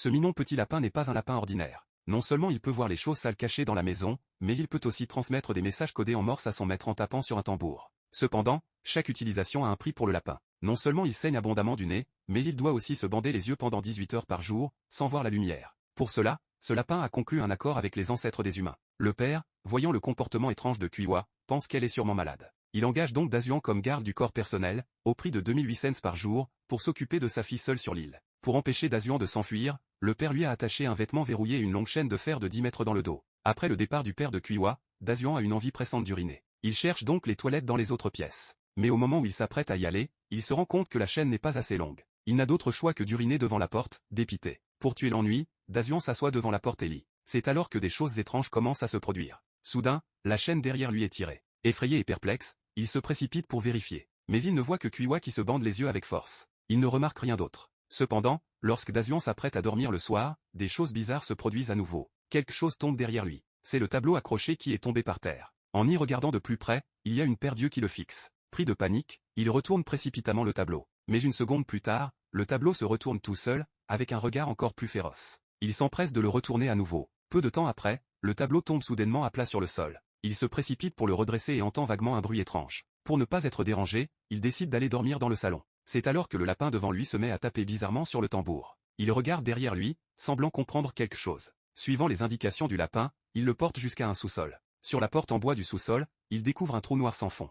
Ce mignon petit lapin n'est pas un lapin ordinaire. Non seulement il peut voir les choses sales cachées dans la maison, mais il peut aussi transmettre des messages codés en morse à son maître en tapant sur un tambour. Cependant, chaque utilisation a un prix pour le lapin. Non seulement il saigne abondamment du nez, mais il doit aussi se bander les yeux pendant 18 heures par jour, sans voir la lumière. Pour cela, ce lapin a conclu un accord avec les ancêtres des humains. Le père, voyant le comportement étrange de Kuiwa, pense qu'elle est sûrement malade. Il engage donc Dazuan comme garde du corps personnel, au prix de 2008 cents par jour, pour s'occuper de sa fille seule sur l'île. Pour empêcher Dazuan de s'enfuir, le père lui a attaché un vêtement verrouillé et une longue chaîne de fer de 10 mètres dans le dos. Après le départ du père de Kuiwa, Dazuan a une envie pressante d'uriner. Il cherche donc les toilettes dans les autres pièces. Mais au moment où il s'apprête à y aller, il se rend compte que la chaîne n'est pas assez longue. Il n'a d'autre choix que d'uriner devant la porte, dépité. Pour tuer l'ennui, Dazuan s'assoit devant la porte et lit. C'est alors que des choses étranges commencent à se produire. Soudain, la chaîne derrière lui est tirée. Effrayé et perplexe, il se précipite pour vérifier. Mais il ne voit que Kuiwa qui se bande les yeux avec force. Il ne remarque rien d'autre. Cependant, lorsque Dazuan s'apprête à dormir le soir, des choses bizarres se produisent à nouveau. Quelque chose tombe derrière lui. C'est le tableau accroché qui est tombé par terre. En y regardant de plus près, il y a une paire d'yeux qui le fixe. Pris de panique, il retourne précipitamment le tableau. Mais une seconde plus tard, le tableau se retourne tout seul, avec un regard encore plus féroce. Il s'empresse de le retourner à nouveau. Peu de temps après, le tableau tombe soudainement à plat sur le sol. Il se précipite pour le redresser et entend vaguement un bruit étrange. Pour ne pas être dérangé, il décide d'aller dormir dans le salon. C'est alors que le lapin devant lui se met à taper bizarrement sur le tambour. Il regarde derrière lui, semblant comprendre quelque chose. Suivant les indications du lapin, il le porte jusqu'à un sous-sol. Sur la porte en bois du sous-sol, il découvre un trou noir sans fond.